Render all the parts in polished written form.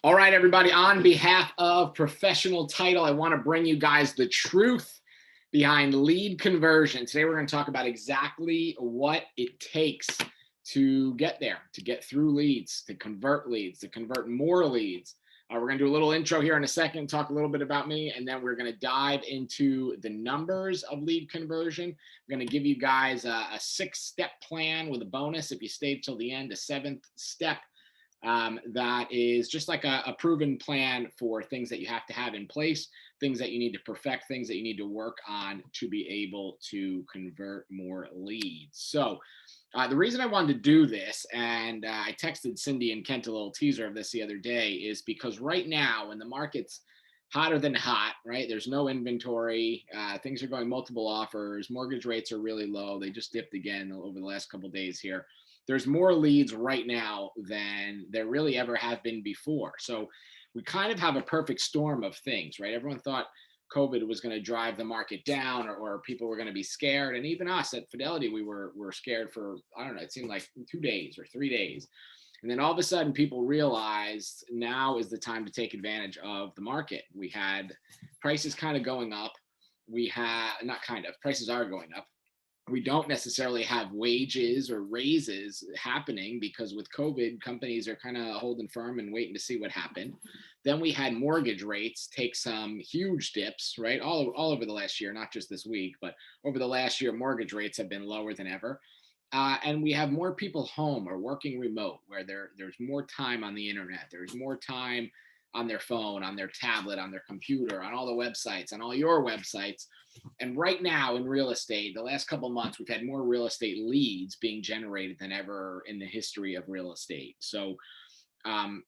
All right, everybody, on behalf of Professional Title, I want to bring you guys the truth behind lead conversion. Today, we're going to talk about exactly what it takes to get there, to get through leads, to convert more leads. We're going to do a little intro here in a second, talk a little bit about me, and then we're going to dive into the numbers of lead conversion. I'm going to give you guys a 6-step plan with a bonus if you stayed till the end, a 7th step. That is just like a proven plan for things that you have to have in place, things that you need to perfect, things that you need to work on to be able to convert more leads. So the reason I wanted to do this, and I texted Cindy and Kent a little teaser of this the other day, is because right now when the market's hotter than hot, right? There's no inventory. Things are going multiple offers. Mortgage rates are really low. They just dipped again over the last couple of days here. There's more leads right now than there really ever have been before. So we kind of have a perfect storm of things, right? Everyone thought COVID was going to drive the market down, or people were going to be scared. And even us at Fidelity, we were scared for, I don't know, it seemed like 2 days or 3 days. And then all of a sudden people realized now is the time to take advantage of the market. We had prices kind of going up. Prices are going up. We don't necessarily have wages or raises happening because with COVID, companies are kind of holding firm and waiting to see what happened. Then we had mortgage rates take some huge dips, right? All over the last year, not just this week, but over the last year, mortgage rates have been lower than ever. And we have more people home or working remote where there's more time on the internet. There's more time on their phone, on their tablet, on their computer, on all the websites, on all your websites. And right now in real estate, the last couple of months, we've had more real estate leads being generated than ever in the history of real estate. So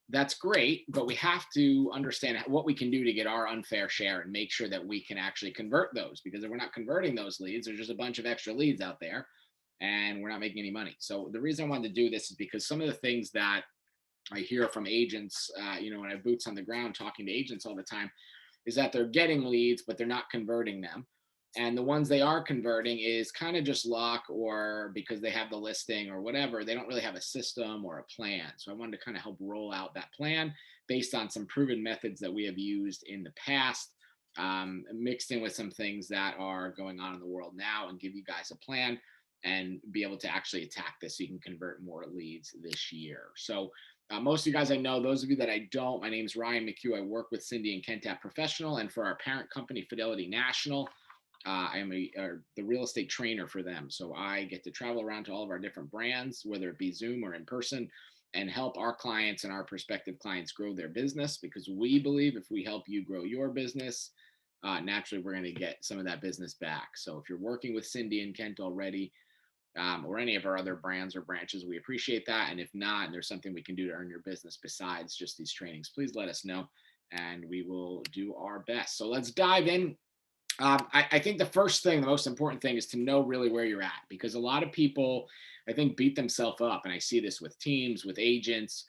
that's great, but we have to understand what we can do to get our unfair share and make sure that we can actually convert those, because if we're not converting those leads, there's just a bunch of extra leads out there and we're not making any money. So the reason I wanted to do this is because some of the things that I hear from agents, when I have boots on the ground talking to agents all the time, is that they're getting leads, but they're not converting them. And the ones they are converting is kind of just luck, or because they have the listing or whatever. They don't really have a system or a plan. So I wanted to kind of help roll out that plan based on some proven methods that we have used in the past, mixed in with some things that are going on in the world now, and give you guys a plan and be able to actually attack this so you can convert more leads this year. So most of you guys I know. Those of you that I don't, my name is Ryan McHugh. I work with Cindy and Kent at Professional, and for our parent company, Fidelity National, I am the real estate trainer for them. So I get to travel around to all of our different brands, whether it be Zoom or in person, and help our clients and our prospective clients grow their business, because we believe if we help you grow your business, naturally we're going to get some of that business back. So if you're working with Cindy and Kent already, or any of our other brands or branches, we appreciate that. And if not, and there's something we can do to earn your business besides just these trainings, please let us know and we will do our best. So let's dive in. I think the first thing, the most important thing, is to know really where you're at, because a lot of people, I think, beat themselves up. And I see this with teams, with agents,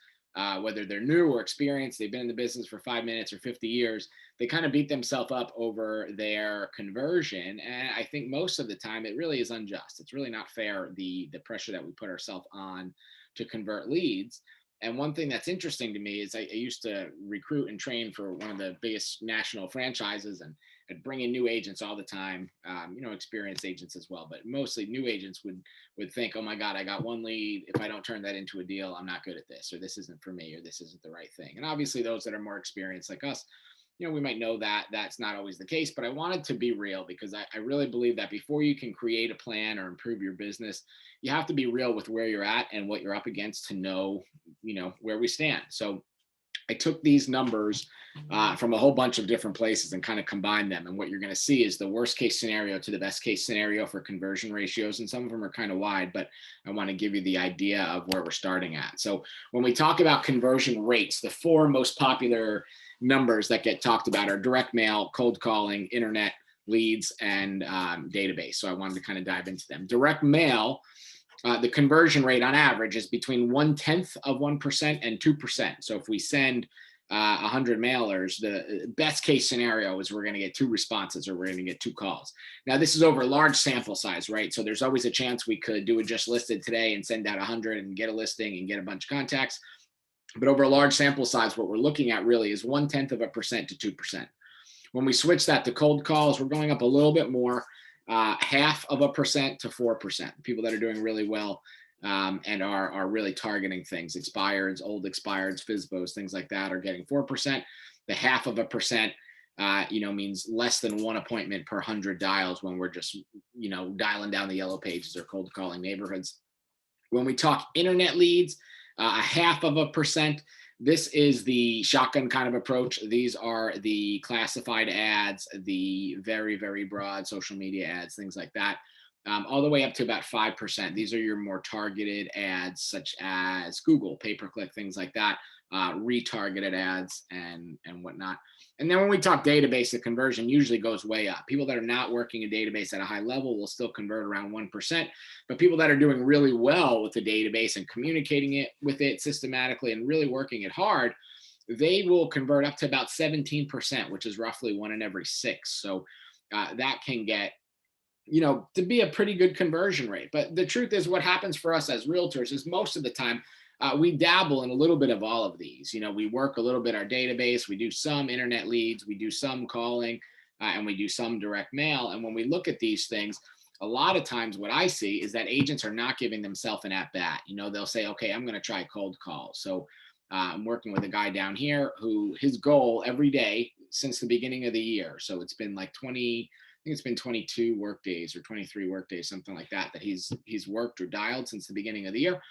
whether they're new or experienced, they've been in the business for 5 minutes or 50 years, they kind of beat themselves up over their conversion. And I think most of the time it really is unjust. It's really not fair, the pressure that we put ourselves on to convert leads. And one thing that's interesting to me is I used to recruit and train for one of the biggest national franchises, and I'd bring in new agents all the time, experienced agents as well, but mostly new agents would think, oh my God, I got one lead. If I don't turn that into a deal, I'm not good at this, or this isn't for me, or this isn't the right thing. And obviously those that are more experienced like us, we might know that that's not always the case, but I wanted to be real, because I really believe that before you can create a plan or improve your business, you have to be real with where you're at and what you're up against to know, where we stand. So I took these numbers from a whole bunch of different places and kind of combined them. And what you're going to see is the worst case scenario to the best case scenario for conversion ratios. And some of them are kind of wide, but I want to give you the idea of where we're starting at. So when we talk about conversion rates, the 4 most popular numbers that get talked about are direct mail, cold calling, internet leads, and database. So I wanted to kind of dive into them. Direct mail, the conversion rate on average is between 0.1% and 2%. So if we send 100 mailers, the best case scenario is we're going to get 2 responses, or we're going to get 2 calls. Now, this is over a large sample size, right? So there's always a chance we could do a just listed today and send out 100 and get a listing and get a bunch of contacts. But over a large sample size, what we're looking at really is 0.1% to 2%. When we switch that to cold calls, we're going up a little bit more, 0.5% to 4%. People that are doing really well and are really targeting things, expireds, old expireds, FISBOs, things like that, are getting 4%. The 0.5%, means less than one appointment per 100 dials when we're just, dialing down the yellow pages or cold calling neighborhoods. When we talk internet leads, 0.5%. This is the shotgun kind of approach. These are the classified ads, the very, very broad social media ads, things like that, all the way up to about 5%. These are your more targeted ads, such as Google, pay-per-click, things like that, retargeted ads and whatnot. And then when we talk database, the conversion usually goes way up. People that are not working a database at a high level will still convert around 1%. But people that are doing really well with the database and communicating it with it systematically and really working it hard, they will convert up to about 17%, which is roughly 1 in every 6. So that can get, to be a pretty good conversion rate. But the truth is, what happens for us as realtors is most of the time, we dabble in a little bit of all of these. We work a little bit our database, we do some internet leads, we do some calling, and we do some direct mail. And when we look at these things, a lot of times what I see is that agents are not giving themselves an at bat. They'll say, okay, I'm going to try cold call. So I'm working with a guy down here who his goal every day since the beginning of the year. So it's been like 22 work days or 23 work days, something like that he's worked or dialed since the beginning of the year.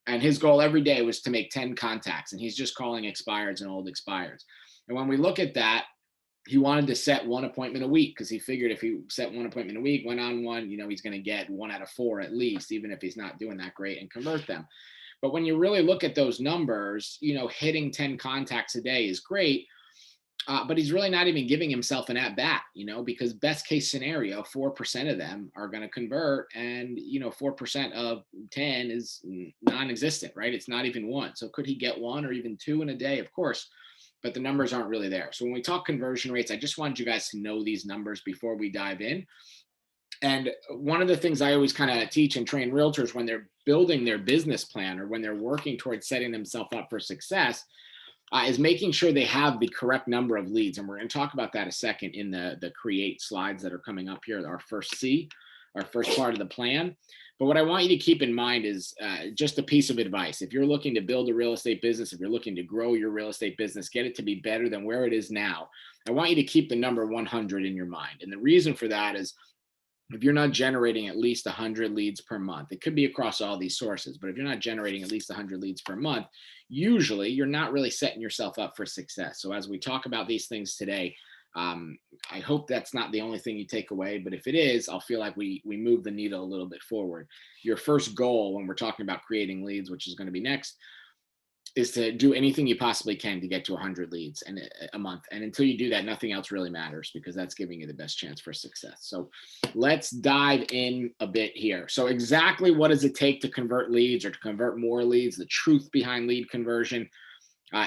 And his goal every day was to make 10 contacts, and he's just calling expireds and old expireds. And when we look at that, he wanted to set 1 appointment a week because he figured if he set 1 appointment a week, went on one, he's going to get 1 out of 4 at least, even if he's not doing that great, and convert them. But when you really look at those numbers, hitting 10 contacts a day is great. But he's really not even giving himself an at bat, because best case scenario, 4% of them are going to convert, and 4% of 10 is non-existent, right? It's not even 1. So could he get 1 or even 2 in a day? Of course, but the numbers aren't really there. So when we talk conversion rates, I just wanted you guys to know these numbers before we dive in. And one of the things I always kind of teach and train realtors when they're building their business plan or when they're working towards setting themselves up for success is making sure they have the correct number of leads. And we're going to talk about that a second in the create slides that are coming up here, our first C, our first part of the plan. But what I want you to keep in mind is just a piece of advice. If you're looking to build a real estate business, if you're looking to grow your real estate business, get it to be better than where it is now, I want you to keep the number 100 in your mind. And the reason for that is if you're not generating at least 100 leads per month, it could be across all these sources, but if you're not generating at least 100 leads per month, usually you're not really setting yourself up for success. So as we talk about these things today, I hope that's not the only thing you take away, but if it is, I'll feel like we move the needle a little bit forward. Your first goal when we're talking about creating leads, which is going to be next, is to do anything you possibly can to get to 100 leads in a month. And until you do that, nothing else really matters because that's giving you the best chance for success. So let's dive in a bit here. So exactly what does it take to convert leads or to convert more leads? The truth behind lead conversion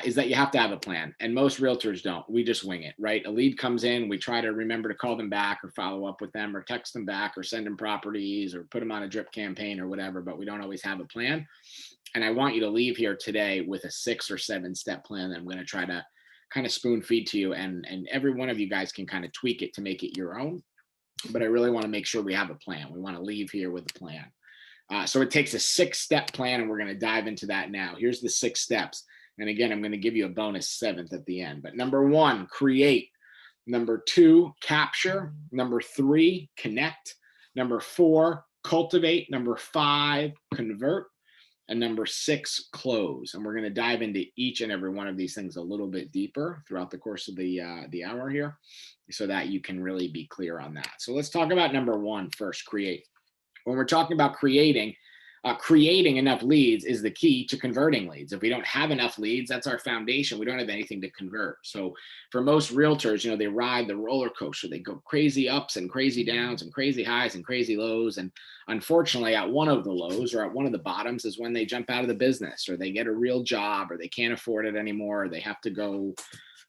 is that you have to have a plan. And most realtors don't. We just wing it, right? A lead comes in, we try to remember to call them back or follow up with them or text them back or send them properties or put them on a drip campaign or whatever, but we don't always have a plan. And I want you to leave here today with a 6 or 7 step plan that I'm going to try to kind of spoon feed to you. And every one of you guys can kind of tweak it to make it your own. But I really want to make sure we have a plan. We want to leave here with a plan. So it takes a 6-step plan, and we're going to dive into that now. Here's the 6 steps. And again, I'm going to give you a bonus 7th at the end. But number 1, create. Number 2, capture. Number 3, connect. Number 4, cultivate. Number 5, convert. And number 6, close. And we're going to dive into each and every one of these things a little bit deeper throughout the course of the hour here so that you can really be clear on that. So let's talk about number 1 first, create. When we're talking about creating enough leads is the key to converting leads. If we don't have enough leads, that's our foundation. We don't have anything to convert. So for most realtors, they ride the roller coaster. They go crazy ups and crazy downs and crazy highs and crazy lows. And unfortunately, at one of the lows or at one of the bottoms is when they jump out of the business or they get a real job or they can't afford it anymore. Or they have to go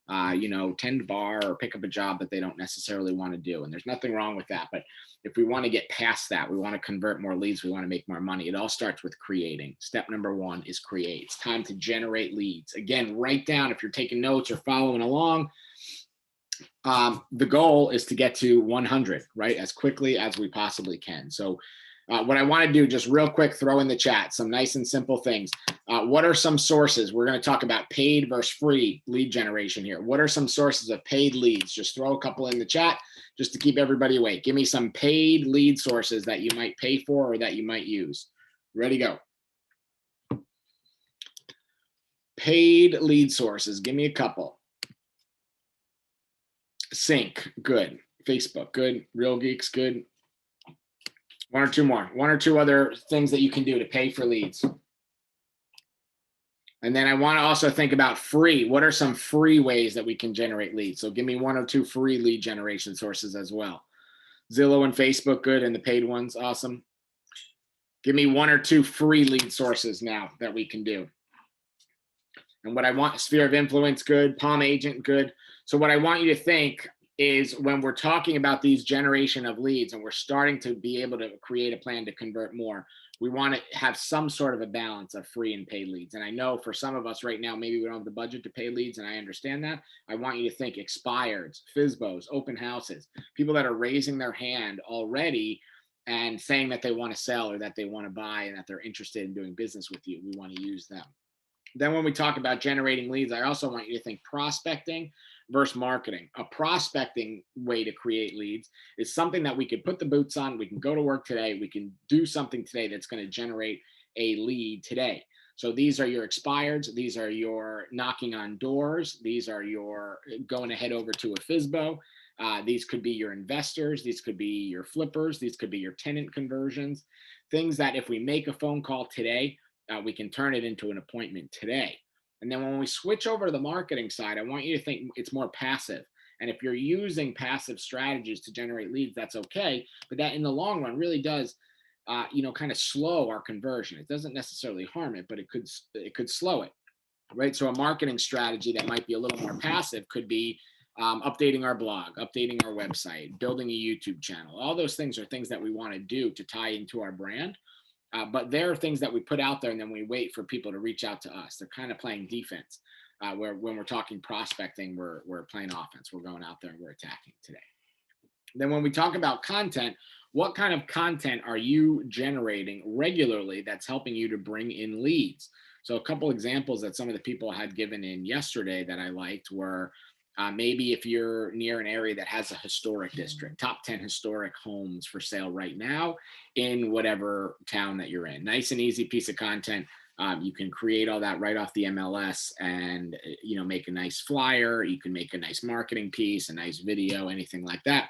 tend bar or pick up a job that they don't necessarily want to do. And there's nothing wrong with that. But if we want to get past that, we want to convert more leads, we want to make more money. It all starts with creating. Step number one is create. It's time to generate leads. Again, write down if you're taking notes or following along. The goal is to get to 100, right? As quickly as we possibly can. So what I want to do, just real quick, throw in the chat some nice and simple things. What are some sources? We're going to talk about paid versus free lead generation here. What are some sources of paid leads? Just throw a couple in the chat just to keep everybody awake. Give me some paid lead sources that you might pay for or that you might use. Ready, go. Paid lead sources. Give me a couple. Sync, good. Facebook, good. Real Geeks, good. One or two more. One or two other things that you can do to pay for leads. And then I want to also think about free. What are some free ways that we can generate leads? So give me one or two free lead generation sources as well. Zillow and Facebook, good. And the paid ones, awesome. Give me one or two free lead sources now that we can do. And what I want, Sphere of Influence, good. Palm Agent, good. So what I want you to think is when we're talking about these generation of leads and we're starting to be able to create a plan to convert more, we want to have some sort of a balance of free and paid leads. And I know for some of us right now, maybe we don't have the budget to pay leads, and I understand that. I want you to think expireds, FSBOs, open houses, people that are raising their hand already and saying that they want to sell or that they want to buy and that they're interested in doing business with you. We want to use them. Then when we talk about generating leads, I also want you to think prospecting versus marketing. A prospecting way to create leads is something that we could put the boots on. We can go to work today. We can do something today that's going to generate a lead today. So these are your expireds. These are your knocking on doors. These are your going to head over to a FSBO. These could be your investors. These could be your flippers. These could be your tenant conversions. Things that if we make a phone call today, we can turn it into an appointment today. And then when we switch over to the marketing side, I want you to think it's more passive. And if you're using passive strategies to generate leads, that's okay. But that in the long run really does, kind of slow our conversion. It doesn't necessarily harm it, but it could slow it, right? So a marketing strategy that might be a little more passive could be updating our blog, updating our website, building a YouTube channel. All those things are things that we want to do to tie into our brand. But there are things that we put out there and then we wait for people to reach out to us. They're kind of playing defense, where when we're talking prospecting, we're playing offense. We're going out there and we're attacking today. Then when we talk about content, what kind of content are you generating regularly that's helping you to bring in leads? So a couple examples that some of the people had given in yesterday that I liked were maybe if you're near an area that has a historic district, top 10 historic homes for sale right now in whatever town that you're in. Nice and easy piece of content. You can create all that right off the MLS and, make a nice flyer. You can make a nice marketing piece, a nice video, anything like that.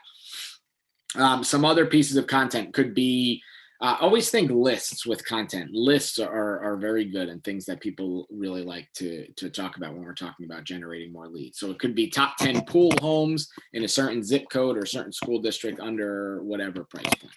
Some other pieces of content could be, always think lists with content. Lists are very good and things that people really like to talk about when we're talking about generating more leads. So it could be top 10 pool homes in a certain zip code or a certain school district under whatever price point.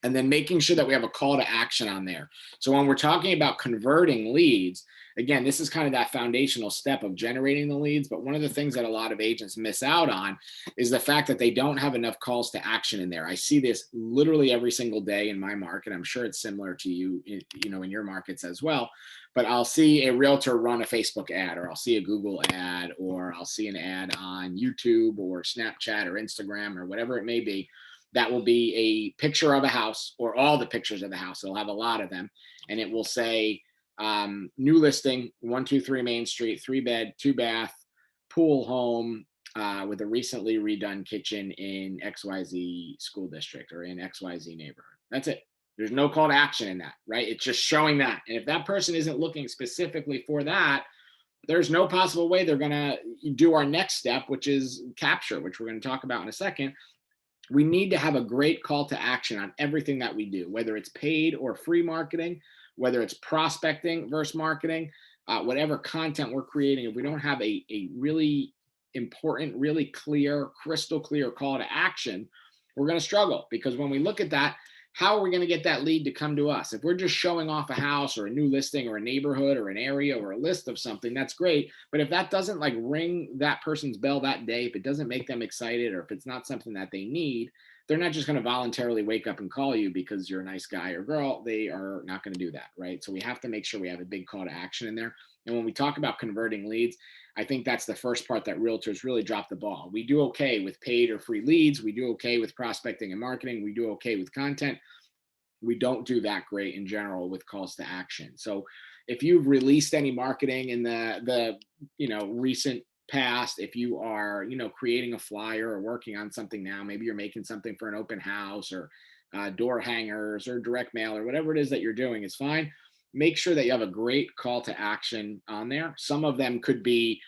And then making sure that we have a call to action on there. So when we're talking about converting leads, again, this is kind of that foundational step of generating the leads. But one of the things that a lot of agents miss out on is the fact that they don't have enough calls to action in there. I see this literally every single day in my market. I'm sure it's similar to you, in your markets as well. But I'll see a realtor run a Facebook ad, or I'll see a Google ad, or I'll see an ad on YouTube or Snapchat or Instagram or whatever it may be. That will be a picture of a house or all the pictures of the house. It'll have a lot of them. And it will say, new listing, 123 Main Street, 3-bed, 2-bath, pool home with a recently redone kitchen in XYZ school district or in XYZ neighborhood. That's it. There's no call to action in that, right? It's just showing that. And if that person isn't looking specifically for that, there's no possible way they're going to do our next step, which is capture, which we're going to talk about in a second. We need to have a great call to action on everything that we do, whether it's paid or free marketing, whether it's prospecting versus marketing, whatever content we're creating. If we don't have a really important, really clear, crystal clear call to action, we're going to struggle. Because when we look at that, how are we going to get that lead to come to us? If we're just showing off a house or a new listing or a neighborhood or an area or a list of something, that's great. But if that doesn't like ring that person's bell that day, if it doesn't make them excited, or if it's not something that they need, they're not just going to voluntarily wake up and call you because you're a nice guy or girl. They are not going to do that, right? So we have to make sure we have a big call to action in there. And when we talk about converting leads, I think that's the first part that realtors really drop the ball. We do okay with paid or free leads. We do okay with prospecting and marketing. We do okay with content. We don't do that great in general with calls to action. So if you've released any marketing in the recent past, if you are creating a flyer or working on something now, maybe you're making something for an open house or door hangers or direct mail or whatever it is that you're doing, is fine. Make sure that you have a great call to action on there. Some of them could be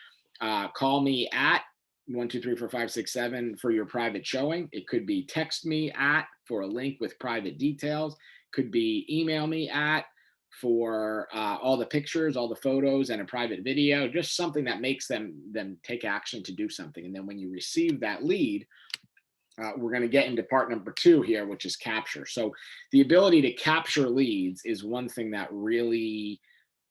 call me at 1 2 3 4 5 6 7 for your private showing. It could be text me at for a link with private details. Could be email me at for all the pictures, all the photos, and a private video. Just something that makes them take action to do something. And then when you receive that lead, we're going to get into part number 2 here, which is capture. So the ability to capture leads is one thing that really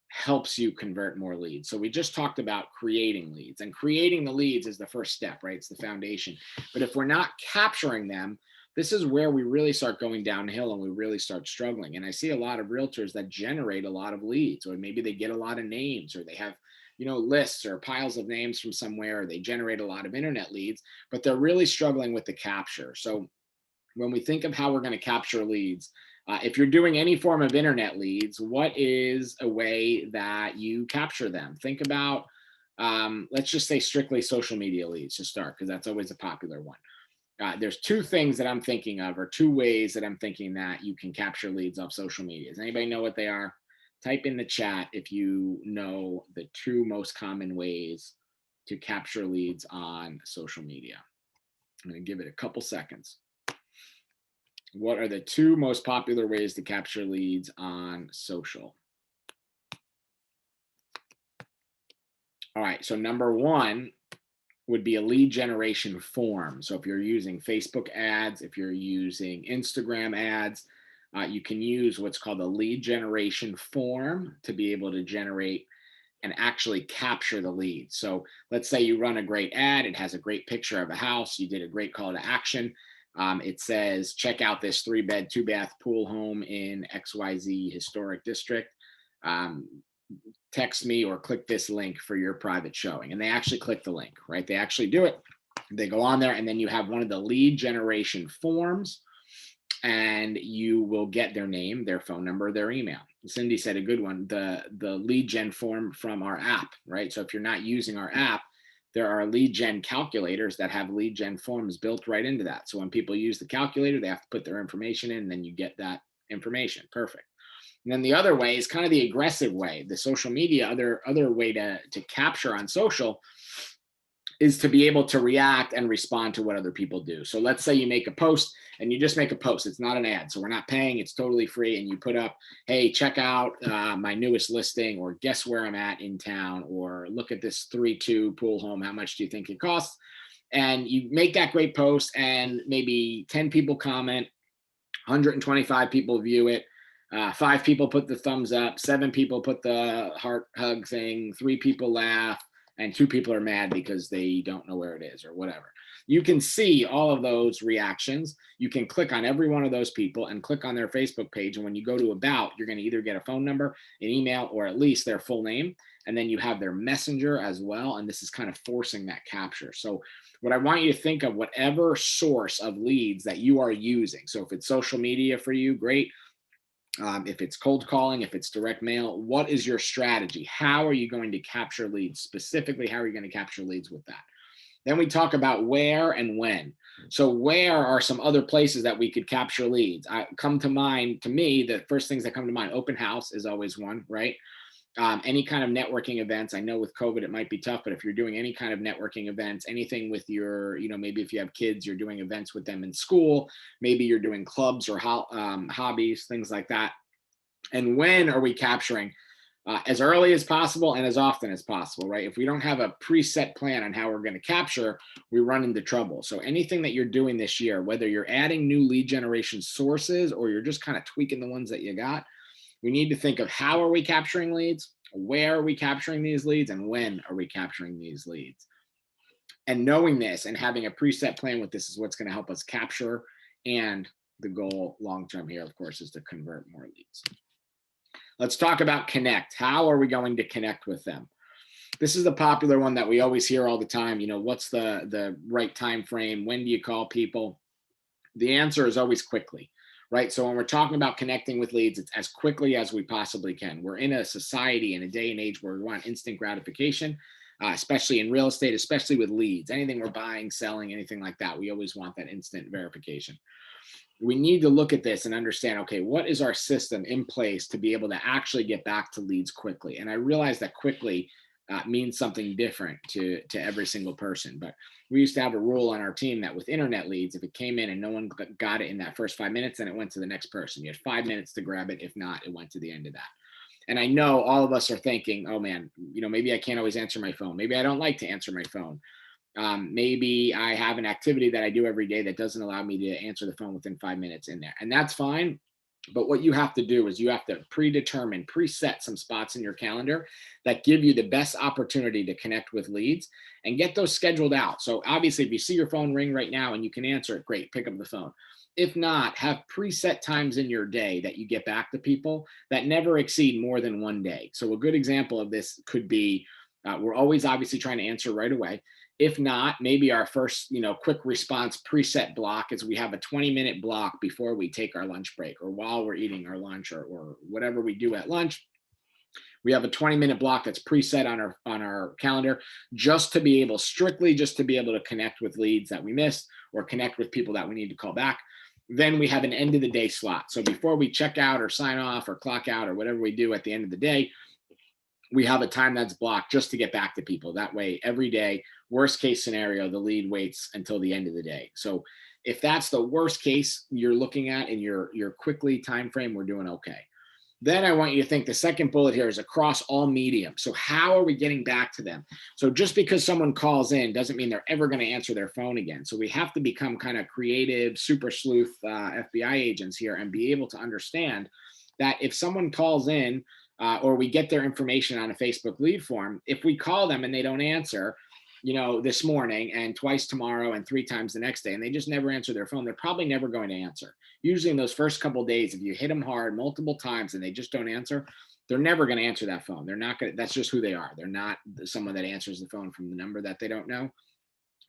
helps you convert more leads. So we just talked about creating leads, and creating the leads is the first step, right? It's the foundation. But if we're not capturing them, this is where we really start going downhill and we really start struggling. And I see a lot of realtors that generate a lot of leads, or maybe they get a lot of names, or they have lists or piles of names from somewhere. They generate a lot of internet leads, but they're really struggling with the capture. So when we think of how we're going to capture leads, if you're doing any form of internet leads, what is a way that you capture them? Think about, let's just say strictly social media leads to start, because that's always a popular one. There's 2 things that I'm thinking of, or 2 ways that I'm thinking that you can capture leads off social media. Does anybody know what they are? Type in the chat if you know the 2 most common ways to capture leads on social media. I'm going to give it a couple seconds. What are the 2 most popular ways to capture leads on social? All right, so number 1 would be a lead generation form. So if you're using Facebook ads, if you're using Instagram ads, you can use what's called a lead generation form to be able to generate and actually capture the lead. So let's say you run a great ad, it has a great picture of a house, you did a great call to action. It says, check out this 3-bed, 2-bath pool home in XYZ historic district. Text me or click this link for your private showing. And they actually click the link, right? They actually do it. They go on there, and then you have one of the lead generation forms, and you will get their name, their phone number, their email. Cindy said a good one, the lead gen form from our app, right? So if you're not using our app, there are lead gen calculators that have lead gen forms built right into that. So when people use the calculator, they have to put their information in, and then you get that information. Perfect. And then the other way is kind of the aggressive way, the social media, other way to capture on social is to be able to react and respond to what other people do. So let's say you make a post, and you just make a post. It's not an ad, so we're not paying. It's totally free. And you put up, hey, check out my newest listing, or guess where I'm at in town, or look at this 3-2 pool home. How much do you think it costs? And you make that great post, and maybe 10 people comment, 125 people view it. 5 people put the thumbs up, 7 people put the heart hug thing, 3 people laugh, and 2 people are mad because they don't know where it is or whatever. You can see all of those reactions. You can click on every one of those people and click on their Facebook page. And when you go to about, you're going to either get a phone number, an email, or at least their full name. And then you have their messenger as well. And this is kind of forcing that capture. So what I want you to think of, whatever source of leads that you are using. So if it's social media for you, great. If it's cold calling, if it's direct mail, what is your strategy? How are you going to capture leads? Specifically, how are you going to capture leads with that? Then we talk about where and when. So where are some other places that we could capture leads? Come to mind, to me, the first things that come to mind, open house is always one, right? Any kind of networking events. I know with COVID, it might be tough, but if you're doing any kind of networking events, anything with your, maybe if you have kids, you're doing events with them in school, maybe you're doing clubs or hobbies, things like that. And when are we capturing? as early as possible and as often as possible, right? If we don't have a preset plan on how we're going to capture, we run into trouble. So anything that you're doing this year, whether you're adding new lead generation sources or you're just kind of tweaking the ones that you got, we need to think of how are we capturing leads, where are we capturing these leads, and when are we capturing these leads. And knowing this and having a preset plan with this is what's going to help us capture. And the goal long term here, of course, is to convert more leads. Let's talk about connect. How are we going to connect with them? This is the popular one that we always hear all the time. What's the right time frame? When do you call people? The answer is always quickly, right? So when we're talking about connecting with leads, it's as quickly as we possibly can. We're in a society, in a day and age where we want instant gratification, especially in real estate, especially with leads. Anything we're buying, selling, anything like that, we always want that instant verification. We need to look at this and understand, okay, what is our system in place to be able to actually get back to leads quickly? And I realize that quickly means something different to every single person. But we used to have a rule on our team that with internet leads, if it came in and no one got it in that first 5 minutes, then it went to the next person. You had 5 minutes to grab it. If not, it went to the end of that. And I know all of us are thinking, oh man, maybe I can't always answer my phone. Maybe I don't like to answer my phone. Maybe I have an activity that I do every day that doesn't allow me to answer the phone within 5 minutes in there. And that's fine. But what you have to do is you have to preset some spots in your calendar that give you the best opportunity to connect with leads and get those scheduled out. So obviously, if you see your phone ring right now and you can answer it, great, pick up the phone. If not, have preset times in your day that you get back to people that never exceed more than 1 day. So a good example of this could be we're always obviously trying to answer right away. If not, maybe our first, quick response preset block is we have a 20-minute block before we take our lunch break or while we're eating our lunch or whatever we do at lunch. We have a 20-minute block that's preset on our calendar strictly just to be able to connect with leads that we missed or connect with people that we need to call back. Then we have an end of the day slot. So before we check out or sign off or clock out or whatever we do at the end of the day, we have a time that's blocked just to get back to people. That way, every day, worst case scenario, the lead waits until the end of the day. So if that's the worst case you're looking at in your quickly time frame, we're doing okay. Then I want you to think the second bullet here is across all mediums. So how are we getting back to them? So just because someone calls in doesn't mean they're ever going to answer their phone again. So we have to become kind of creative, super sleuth FBI agents here and be able to understand that if someone calls in, or we get their information on a Facebook lead form, if we call them and they don't answer, this morning and twice tomorrow and 3 times the next day, and they just never answer their phone, they're probably never going to answer. Usually in those first couple of days, if you hit them hard multiple times and they just don't answer, they're never going to answer that phone. They're not going to, that's just who they are. They're not someone that answers the phone from the number that they don't know.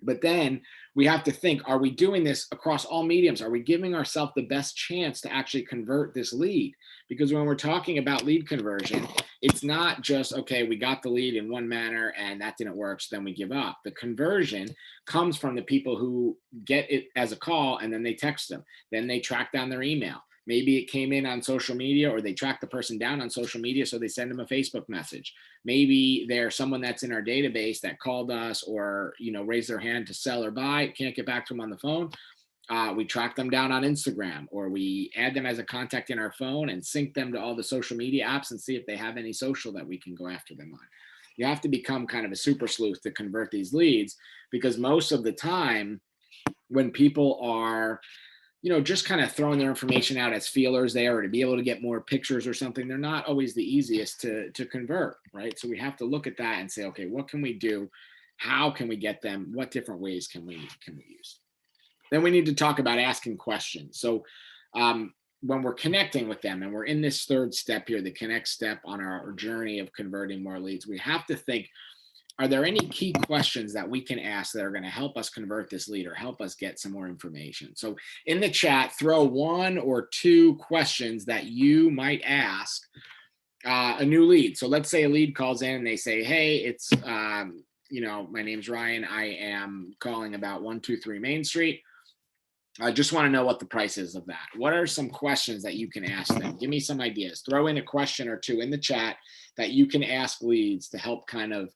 But then we have to think, are we doing this across all mediums? Are we giving ourselves the best chance to actually convert this lead? Because when we're talking about lead conversion, it's not just, okay, we got the lead in one manner and that didn't work, so then we give up. The conversion comes from the people who get it as a call and then they text them. Then they track down their email. Maybe it came in on social media or they track the person down on social media, so they send them a Facebook message. Maybe they're someone that's in our database that called us or, raised their hand to sell or buy, can't get back to them on the phone. We track them down on Instagram or we add them as a contact in our phone and sync them to all the social media apps and see if they have any social that we can go after them on. You have to become kind of a super sleuth to convert these leads because most of the time when people are just kind of throwing their information out as feelers there or to be able to get more pictures or something, they're not always the easiest to convert, right? So we have to look at that and say, okay, what can we do? How can we get them? What different ways can we use? Then we need to talk about asking questions. So when we're connecting with them and we're in this third step here, the connect step on our journey of converting more leads, we have to think, are there any key questions that we can ask that are going to help us convert this lead or help us get some more information? So in the chat, throw 1 or 2 questions that you might ask a new lead. So let's say a lead calls in and they say, hey, it's, my name's Ryan. I am calling about 123 Main Street. I just want to know what the price is of that. What are some questions that you can ask them? Give me some ideas. Throw in a question or 2 in the chat that you can ask leads to help kind of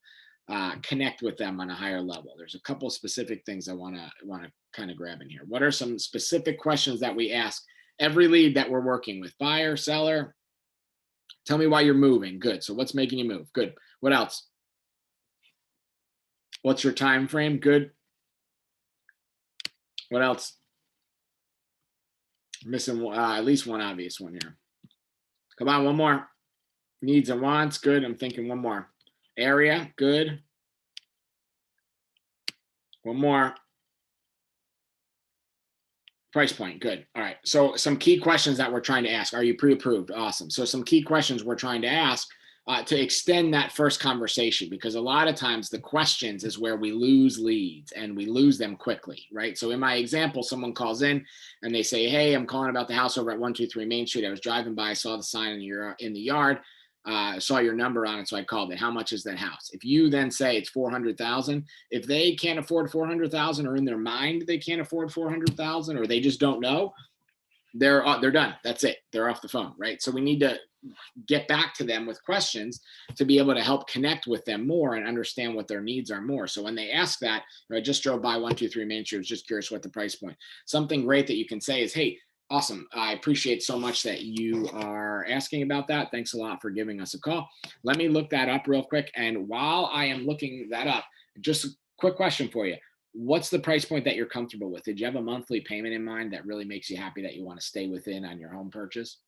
connect with them on a higher level. There's a couple specific things I want to kind of grab in here. What are some specific questions that we ask every lead that we're working with? Buyer, seller, Tell me why you're moving. Good. So what's making you move? Good. What else? What's your time frame? Good. What else? Missing at least one obvious one here. Come on, one more. Needs and wants. Good. I'm thinking one more. Area. Good. One more. Price point. Good. All right. So some key questions that we're trying to ask. Are you pre-approved? Awesome. So some key questions we're trying to ask to extend that first conversation, because a lot of times the questions is where we lose leads and we lose them quickly, right? So in my example, someone calls in and they say, "Hey, I'm calling about the house over at 123 Main Street. I was driving by, saw the sign in the yard, saw your number on it, so I called it. How much is that house?" If you then say it's 400,000, if they can't afford 400,000, or in their mind they can't afford 400,000, or they just don't know, they're done. That's it. They're off the phone, right? So we need to get back to them with questions to be able to help connect with them more and understand what their needs are more. So when they ask that, I just drove by 123 Main Street, was just curious what the price point. Something great that you can say is, "Hey, awesome. I appreciate so much that you are asking about that. Thanks a lot for giving us a call. Let me look that up real quick. And while I am looking that up, just a quick question for you. What's the price point that you're comfortable with? Did you have a monthly payment in mind that really makes you happy that you want to stay within on your home purchase?"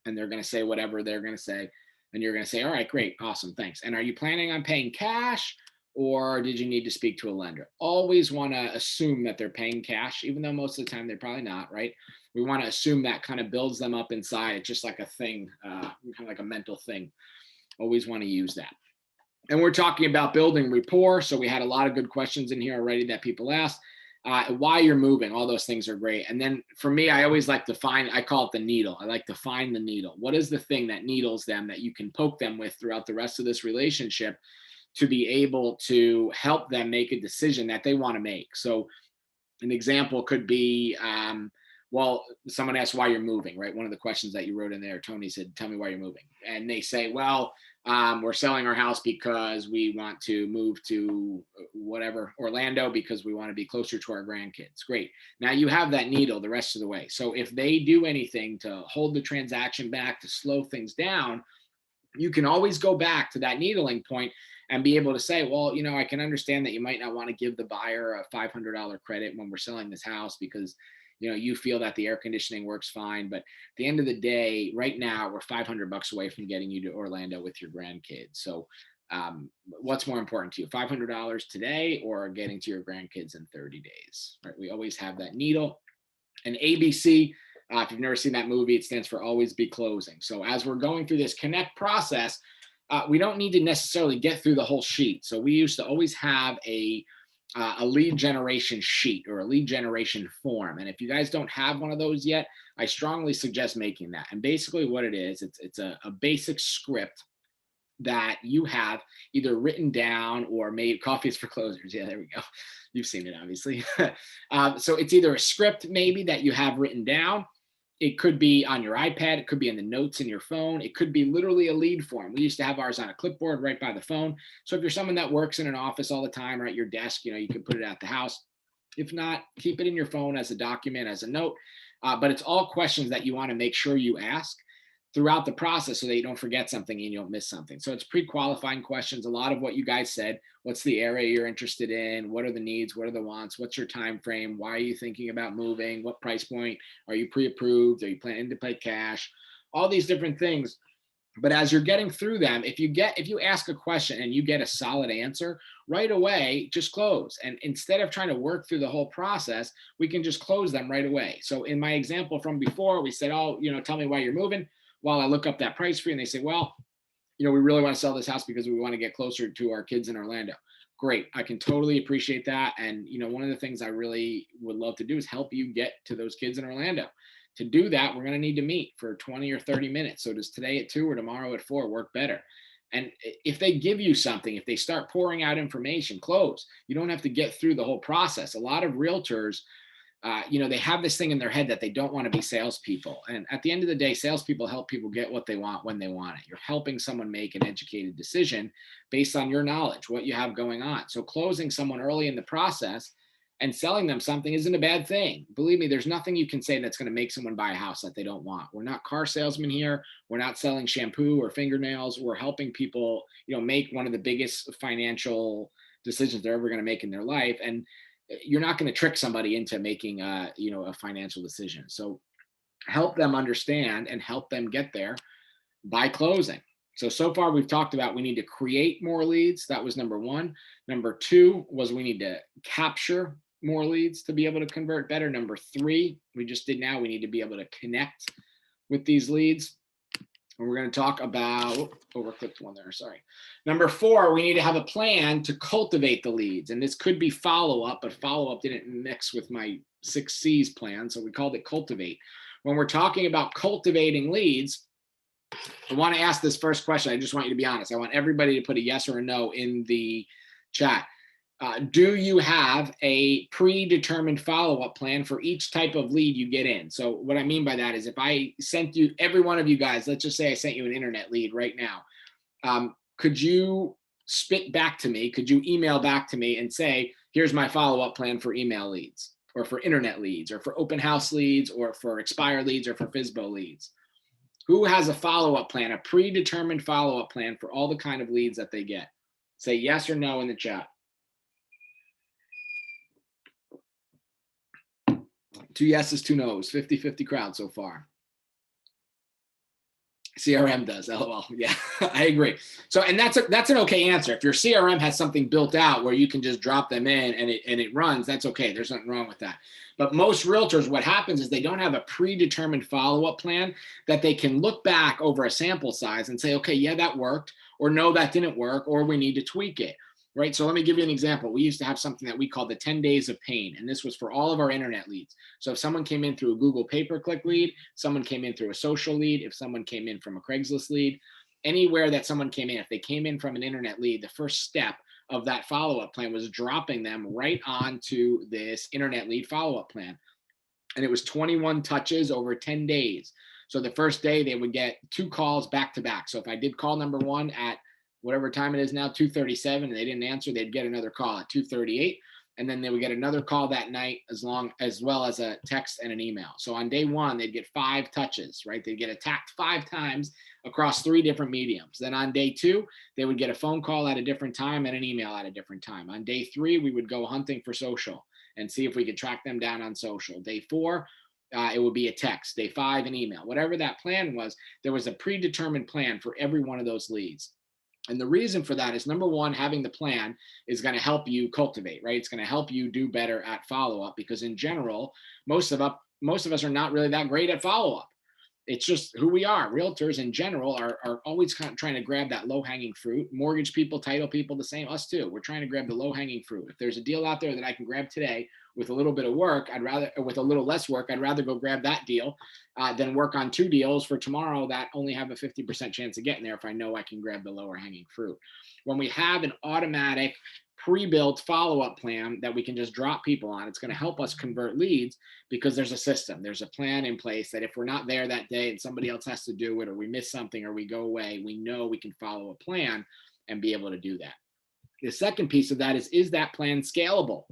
And they're going to say whatever they're going to say. And you're going to say, "All right, great. Awesome. Thanks. And are you planning on paying cash, or did you need to speak to a lender?" Always want to assume that they're paying cash, even though most of the time they're probably not, right? We want to assume that kind of builds them up inside. It's just like a thing, kind of like a mental thing. Always want to use that. And we're talking about building rapport. So we had a lot of good questions in here already that people asked. Why you're moving, all those things are great. And then for me, I always like to find, I call it the needle. I like to find the needle. What is the thing that needles them that you can poke them with throughout the rest of this relationship to be able to help them make a decision that they want to make? So an example could be, well, someone asks why you're moving, right? One of the questions that you wrote in there, Tony said, "Tell me why you're moving." And they say, "Well, we're selling our house because we want to move to whatever, Orlando, because we want to be closer to our grandkids." Great. Now you have that needle the rest of the way. So if they do anything to hold the transaction back, to slow things down, you can always go back to that needling point and be able to say, "Well, I can understand that you might not want to give the buyer a $500 credit when we're selling this house because you feel that the air conditioning works fine, but at the end of the day, right now we're $500 away from getting you to Orlando with your grandkids. So what's more important to you, $500 today or getting to your grandkids in 30 days?" Right? We always have that needle. And ABC, if you've never seen that movie, it stands for always be closing. So as we're going through this connect process, we don't need to necessarily get through the whole sheet. So we used to always have a lead generation sheet or a lead generation form. And if you guys don't have one of those yet, I strongly suggest making that. And basically what it is, it's a basic script that you have either written down or made. Coffees for closers. Yeah, there we go. You've seen it, obviously. So it's either a script maybe that you have written down. It could be on your iPad. It could be in the notes in your phone. It could be literally a lead form. We used to have ours on a clipboard right by the phone. So if you're someone that works in an office all the time or at your desk, you can put it at the house. If not, keep it in your phone as a document, as a note. But it's all questions that you want to make sure you ask throughout the process so that you don't forget something and you don't miss something. So it's pre-qualifying questions. A lot of what you guys said. What's the area you're interested in? What are the needs? What are the wants? What's your time frame? Why are you thinking about moving? What price point? Are you pre-approved? Are you planning to pay cash? All these different things. But as you're getting through them, if you ask a question and you get a solid answer right away, just close. And instead of trying to work through the whole process, we can just close them right away. So in my example from before, we said, "Oh, tell me why you're moving." While I look up that price for you, and they say, "Well, we really want to sell this house because we want to get closer to our kids in Orlando." Great. I can totally appreciate that. And, one of the things I really would love to do is help you get to those kids in Orlando. To do that, we're going to need to meet for 20 or 30 minutes. So does today at 2 or tomorrow at 4 work better? And if they give you something, if they start pouring out information, close. You don't have to get through the whole process. A lot of realtors, they have this thing in their head that they don't want to be salespeople. And at the end of the day, salespeople help people get what they want when they want it. You're helping someone make an educated decision based on your knowledge, what you have going on. So closing someone early in the process And selling them something isn't a bad thing. Believe me, there's nothing you can say that's going to make someone buy a house that they don't want. We're not car salesmen here. We're not selling shampoo or fingernails. We're helping people, make one of the biggest financial decisions they're ever going to make in their life. And you're not going to trick somebody into making a financial decision. So help them understand and help them get there by closing. So far we've talked about we need to create more leads. That was number one. Number two was we need to capture more leads to be able to convert better. Number three, we just did now, we need to be able to connect with these leads. And we're going to talk about, overclicked one there, sorry. Number four, we need to have a plan to cultivate the leads. And this could be follow-up, but follow-up didn't mix with my 6 C's plan. So we called it cultivate. When we're talking about cultivating leads, I want to ask this first question. I just want you to be honest. I want everybody to put a yes or a no in the chat. Do you have a predetermined follow-up plan for each type of lead you get in? So what I mean by that is if I sent you, every one of you guys, let's just say I sent you an internet lead right now. Could you spit back to me? Could you email back to me and say, here's my follow-up plan for email leads or for internet leads or for open house leads or for expire leads or for FSBO leads? Who has a follow-up plan, a predetermined follow-up plan for all the kind of leads that they get? Say yes or no in the chat. 2 yeses, 2 nos, 50-50 crowd so far. CRM does, LOL. Yeah, I agree. So, and that's an okay answer. If your CRM has something built out where you can just drop them in and it runs, that's okay. There's nothing wrong with that. But most realtors, what happens is they don't have a predetermined follow-up plan that they can look back over a sample size and say, okay, yeah, that worked, or no, that didn't work, or we need to tweak it. Right. So let me give you an example. We used to have something that we called the 10 days of pain. And this was for all of our internet leads. So if someone came in through a Google pay-per-click lead, someone came in through a social lead, if someone came in from a Craigslist lead, anywhere that someone came in, if they came in from an internet lead, the first step of that follow-up plan was dropping them right onto this internet lead follow-up plan. And it was 21 touches over 10 days. So the first day they would get 2 calls back to back. So if I did call number 1 at whatever time it is now, 2:37, and they didn't answer, they'd get another call at 2:38. And then they would get another call that night as well as a text and an email. So on day 1, they'd get 5 touches, right? They'd get attacked 5 times across 3 different mediums. Then on day 2, they would get a phone call at a different time and an email at a different time. On day 3, we would go hunting for social and see if we could track them down on social. Day 4, it would be a text. Day 5, an email. Whatever that plan was, there was a predetermined plan for every one of those leads. And the reason for that is, number one, having the plan is going to help you cultivate, right? It's going to help you do better at follow-up, because in general, most of us are not really that great at follow-up. It's just who we are. Realtors in general are always kind of trying to grab that low-hanging fruit. Mortgage people, title people, the same. Us too. We're trying to grab the low-hanging fruit. If there's a deal out there that I can grab today with a little bit of work, with a little less work, I'd rather go grab that deal than work on 2 deals for tomorrow that only have a 50% chance of getting there if I know I can grab the lower hanging fruit. When we have an automatic pre-built follow-up plan that we can just drop people on, it's going to help us convert leads, because there's a system, there's a plan in place that if we're not there that day and somebody else has to do it, or we miss something, or we go away, we know we can follow a plan and be able to do that. The second piece of that is that plan scalable?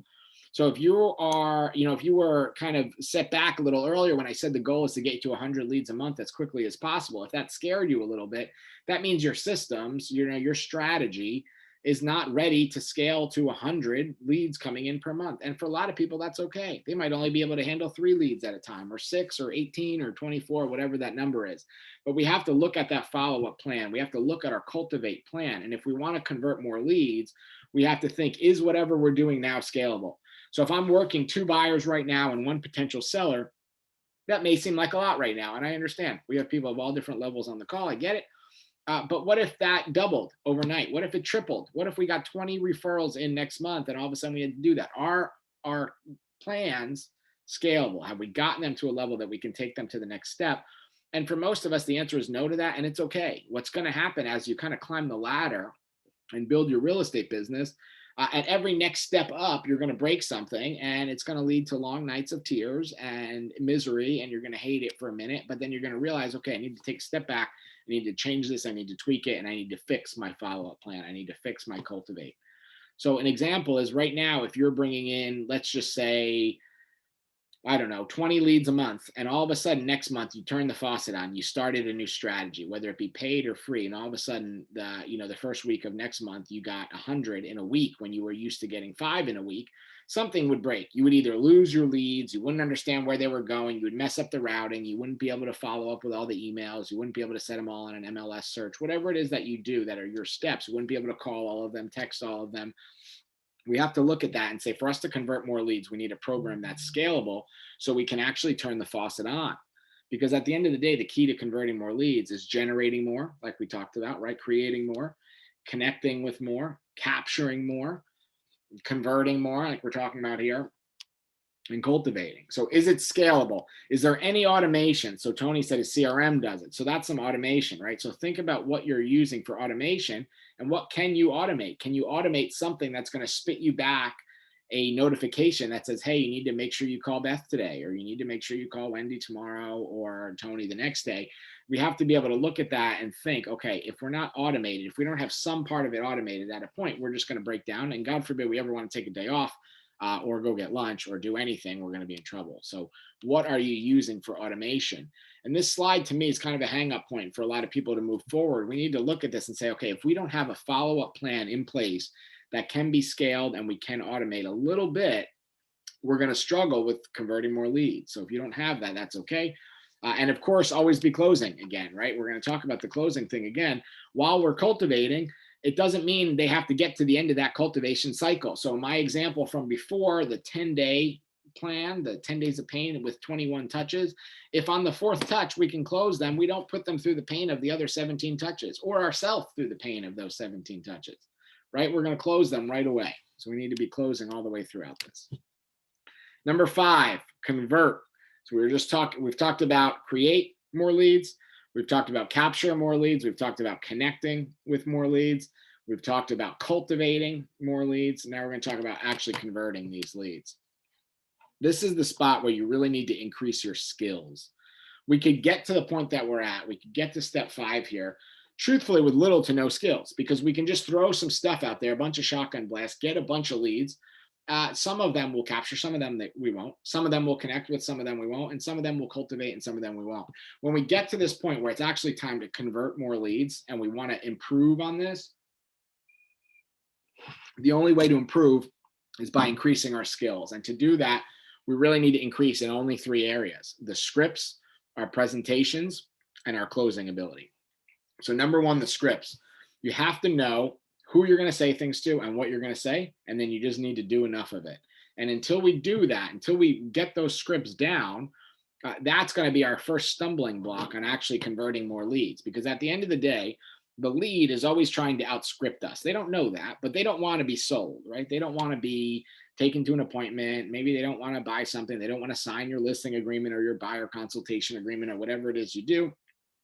So if you are, if you were kind of set back a little earlier when I said the goal is to get to 100 leads a month as quickly as possible, if that scared you a little bit, that means your systems, your strategy is not ready to scale to 100 leads coming in per month. And for a lot of people, that's okay. They might only be able to handle 3 leads at a time, or 6 or 18 or 24, whatever that number is. But we have to look at that follow-up plan. We have to look at our cultivate plan. And if we want to convert more leads, we have to think, is whatever we're doing now scalable? So if I'm working 2 buyers right now and 1 potential seller, that may seem like a lot right now. And I understand we have people of all different levels on the call. I get it. But what if that doubled overnight? What if it tripled? What if we got 20 referrals in next month and all of a sudden we had to do that? Are our plans scalable? Have we gotten them to a level that we can take them to the next step? And for most of us, the answer is no to that. And it's okay. What's going to happen as you kind of climb the ladder and build your real estate business, at every next step up, you're going to break something, and it's going to lead to long nights of tears and misery, and you're going to hate it for a minute, but then you're going to realize, okay, I need to take a step back. I need to change this. I need to tweak it, and I need to fix my follow-up plan. I need to fix my cultivate. So an example is right now, if you're bringing in, let's just say, I don't know, 20 leads a month, and all of a sudden next month you turn the faucet on, you started a new strategy, whether it be paid or free, and all of a sudden the first week of next month you got 100 in a week when you were used to getting 5 in a week. Something would break. You would either lose your leads, you wouldn't understand where they were going, you would mess up the routing, you wouldn't be able to follow up with all the emails, you wouldn't be able to set them all on an MLS search, whatever it is that you do that are your steps, you wouldn't be able to call all of them, text all of them. We have to look at that and say, for us to convert more leads, we need a program that's scalable so we can actually turn the faucet on. Because at the end of the day, the key to converting more leads is generating more, like we talked about, right? Creating more, connecting with more, capturing more, converting more, like we're talking about here, and cultivating. So is it scalable? Is there any automation? So Tony said his CRM does it. So that's some automation, right? So think about what you're using for automation and what can you automate? Can you automate something that's going to spit you back a notification that says, hey, you need to make sure you call Beth today, or you need to make sure you call Wendy tomorrow, or Tony the next day. We have to be able to look at that and think, okay, if we're not automated, if we don't have some part of it automated, at a point, we're just going to break down. And God forbid we ever want to take a day off or go get lunch or do anything, we're going to be in trouble. So what are you using for automation? And this slide to me is kind of a hang up point for a lot of people to move forward. We need to look at this and say, okay, if we don't have a follow-up plan in place that can be scaled and we can automate a little bit, we're going to struggle with converting more leads. So if you don't have that, that's okay. And of course, always be closing again, right? We're going to talk about the closing thing again. While we're cultivating, it doesn't mean they have to get to the end of that cultivation cycle. So my example from before, the 10-day plan, the 10 days of pain with 21 touches, if on the 4th touch we can close them, we don't put them through the pain of the other 17 touches, or ourselves through the pain of those 17 touches, right? We're going to close them right away. So we need to be closing all the way throughout this. Number 5, convert. So we've talked about create more leads. We've talked about capture more leads. We've talked about connecting with more leads. We've talked about cultivating more leads. Now we're going to talk about actually converting these leads. This is the spot where you really need to increase your skills. We could get to the point that we're at. We could get to step 5 here, truthfully, with little to no skills, because we can just throw some stuff out there, a bunch of shotgun blasts, get a bunch of leads. Some of them will capture, some of them that we won't. Some of them will connect with, some of them we won't, and some of them will cultivate, and some of them we won't. When we get to this point where it's actually time to convert more leads and we want to improve on this, the only way to improve is by increasing our skills. And to do that, we really need to increase in only 3 areas: the scripts, our presentations, and our closing ability. So number 1, the scripts. You have to know who you're going to say things to and what you're going to say, and then you just need to do enough of it. And until we do that, until we get those scripts down, that's going to be our first stumbling block on actually converting more leads. Because at the end of the day, the lead is always trying to outscript us. They don't know that, but they don't want to be sold, right? They don't want to be taken to an appointment. Maybe they don't want to buy something. They don't want to sign your listing agreement or your buyer consultation agreement or whatever it is you do.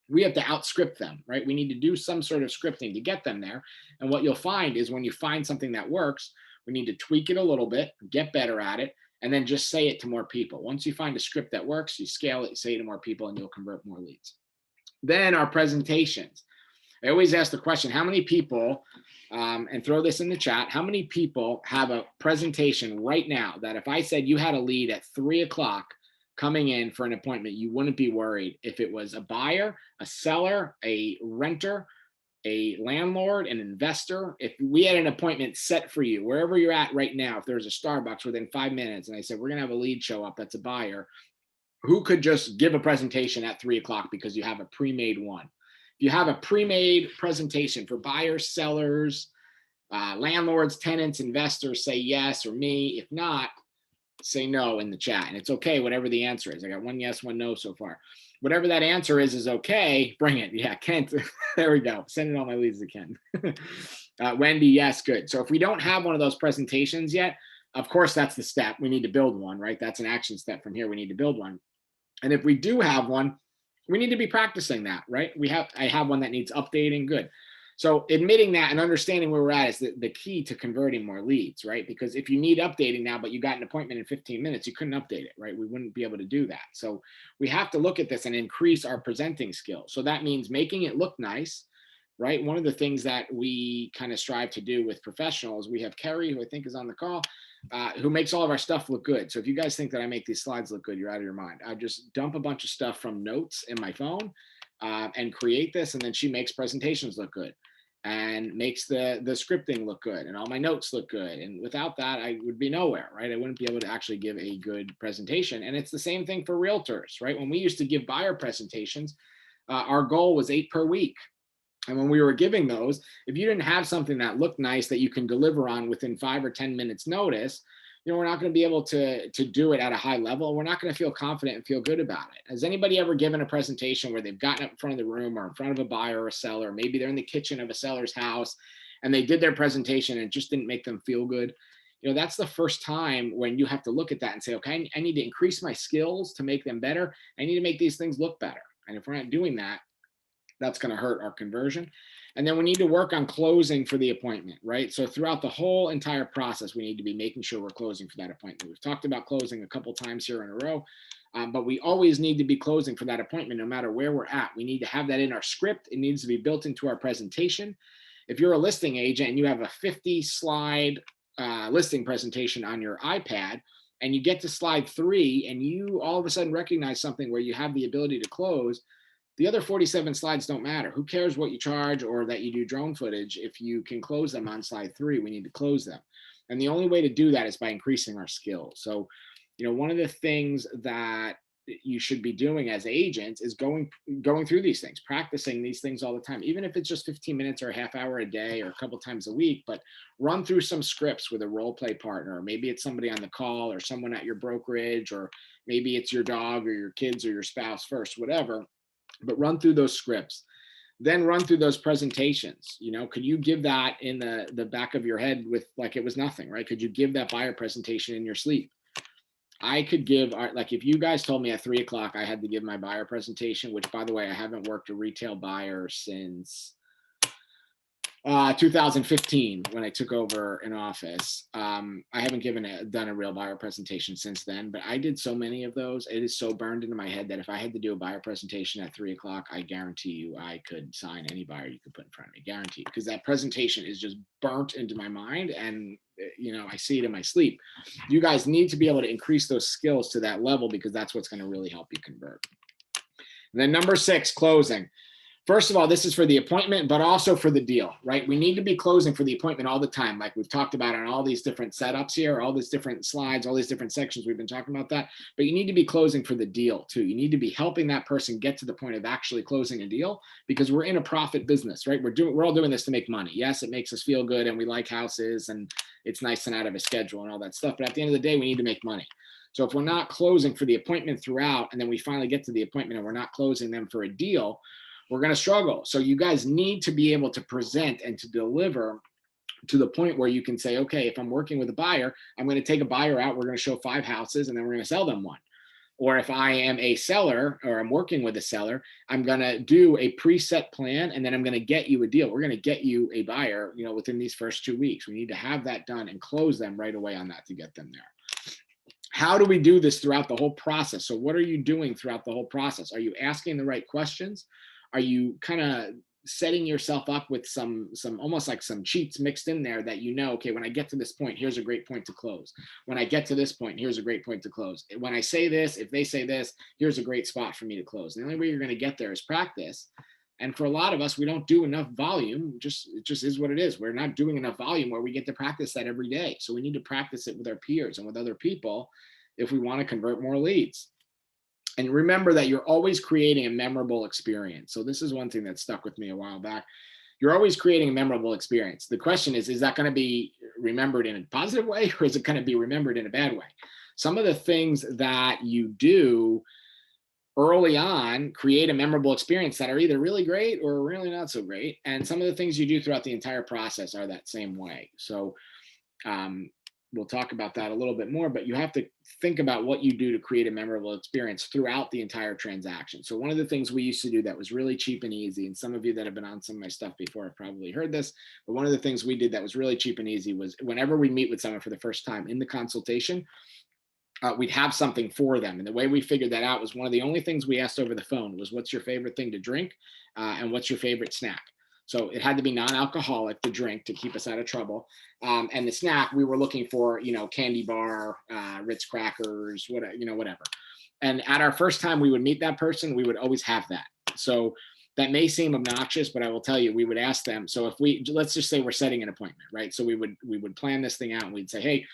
We have to outscript them, right? We need to do some sort of scripting to get them there. And what you'll find is when you find something that works, we need to tweak it a little bit, get better at it, and then just say it to more people. Once you find a script that works, you scale it, you say it to more people, and you'll convert more leads. Then our presentations. I always ask the question, how many people, and throw this in the chat, how many people have a presentation right now that if I said you had a lead at 3 o'clock coming in for an appointment, you wouldn't be worried if it was a buyer, a seller, a renter, a landlord, an investor? If we had an appointment set for you, wherever you're at right now, if there's a Starbucks within 5 minutes and I said, we're going to have a lead show up that's a buyer, who could just give a presentation at 3 o'clock because you have a pre-made one? If you have a pre-made presentation for buyers, sellers, landlords, tenants, investors, say yes or me. If not, say no in the chat. And it's okay, whatever the answer is. I got 1 yes, 1 no so far. Whatever that answer is okay. Bring it. Yeah, Kent. There we go. Sending all my leads to Ken. Wendy, yes, good. So if we don't have one of those presentations yet, of course, that's the step. We need to build one, right? That's an action step from here. We need to build one. And if we do have one, we need to be practicing that, right? I have one that needs updating. Good. So admitting that and understanding where we're at is the key to converting more leads, right? Because if you need updating now, but you got an appointment in 15 minutes, you couldn't update it, right? We wouldn't be able to do that. So we have to look at this and increase our presenting skills. So that means making it look nice, right? One of the things that we kind of strive to do with professionals, we have Kerry, who I think is on the call, who makes all of our stuff look good. So if you guys think that I make these slides look good, you're out of your mind. I just dump a bunch of stuff from notes in my phone and create this, and then she makes presentations look good and makes the scripting look good and all my notes look good. And without that, I would be nowhere, right? I wouldn't be able to actually give a good presentation. And it's the same thing for realtors, right? When we used to give buyer presentations, our goal was 8 per week. And when we were giving those, if you didn't have something that looked nice that you can deliver on within 5 or 10 minutes notice, we're not going to be able to do it at a high level. We're not going to feel confident and feel good about it. Has anybody ever given a presentation where they've gotten up in front of the room or in front of a buyer or a seller, maybe they're in the kitchen of a seller's house and they did their presentation and it just didn't make them feel good? That's the first time when you have to look at that and say, okay, I need to increase my skills to make them better. I need to make these things look better. And if we're not doing that, that's going to hurt our conversion. And then we need to work on closing for the appointment, right? So throughout the whole entire process, we need to be making sure we're closing for that appointment. We've talked about closing a couple times here in a row, but we always need to be closing for that appointment, no matter where we're at. We need to have that in our script. It needs to be built into our presentation. If you're a listing agent and you have a 50-slide listing presentation on your iPad, and you get to slide 3 and you all of a sudden recognize something where you have the ability to close, the other 47 slides don't matter. Who cares what you charge or that you do drone footage? If you can close them on slide 3, we need to close them. And the only way to do that is by increasing our skills. So, one of the things that you should be doing as agents is going through these things, practicing these things all the time, even if it's just 15 minutes or a half hour a day or a couple times a week. But run through some scripts with a role play partner. Maybe it's somebody on the call or someone at your brokerage, or maybe it's your dog or your kids or your spouse first, whatever. But run through those scripts, then run through those presentations. Could you give that in the back of your head with like it was nothing, right? Could you give that buyer presentation in your sleep? I could give, like, if you guys told me at 3 o'clock I had to give my buyer presentation, which by the way, I haven't worked a retail buyer since 2015 when I took over an office. I haven't done a real buyer presentation since then, but I did so many of those. It is so burned into my head that if I had to do a buyer presentation at 3 o'clock, I guarantee you I could sign any buyer you could put in front of me, guaranteed, because that presentation is just burnt into my mind, and I see it in my sleep. You guys need to be able to increase those skills to that level, because that's what's going to really help you convert. And then number 6, closing. First of all, this is for the appointment, but also for the deal, right? We need to be closing for the appointment all the time, like we've talked about on all these different setups here, all these different slides, all these different sections. We've been talking about that, but you need to be closing for the deal too. You need to be helping that person get to the point of actually closing a deal, because we're in a profit business, right? We're all doing this to make money. Yes, it makes us feel good and we like houses and it's nice and out of a schedule and all that stuff. But at the end of the day, we need to make money. So if we're not closing for the appointment throughout, and then we finally get to the appointment and we're not closing them for a deal, we're going to struggle. So you guys need to be able to present and to deliver to the point where you can say, okay, if I'm working with a buyer, I'm going to take a buyer out. We're going to show 5 houses and then we're going to sell them one. Or if I am a seller or I'm working with a seller, I'm going to do a preset plan and then I'm going to get you a deal. We're going to get you a buyer, within these first 2 weeks. We need to have that done and close them right away on that to get them there. How do we do this throughout the whole process? So what are you doing throughout the whole process? Are you asking the right questions? Are you kind of setting yourself up with some almost like some cheats mixed in there that okay, when I get to this point, here's a great point to close. When I get to this point, here's a great point to close. When I say this, if they say this, here's a great spot for me to close. And the only way you're going to get there is practice. And for a lot of us, we don't do enough volume. It just is what it is. We're not doing enough volume where we get to practice that every day. So we need to practice it with our peers and with other people if we want to convert more leads. And remember that you're always creating a memorable experience. So this is one thing that stuck with me a while back. You're always creating a memorable experience. The question is that going to be remembered in a positive way, or is it going to be remembered in a bad way? Some of the things that you do early on create a memorable experience that are either really great or really not so great. And some of the things you do throughout the entire process are that same way. So we'll talk about that a little bit more, but you have to think about what you do to create a memorable experience throughout the entire transaction. So one of the things we used to do that was really cheap and easy, and some of you that have been on some of my stuff before have probably heard this, but one of the things we did that was really cheap and easy was whenever we meet with someone for the first time in the consultation, we'd have something for them. And the way we figured that out was one of the only things we asked over the phone was, what's your favorite thing to drink? And what's your favorite snack? So it had to be non-alcoholic, the drink, to keep us out of trouble. And the snack, we were looking for, candy bar, Ritz crackers, whatever. And at our first time we would meet that person, we would always have that. So that may seem obnoxious, but I will tell you, we would ask them. So if let's just say we're setting an appointment, right? So we would plan this thing out, and we'd say, hey,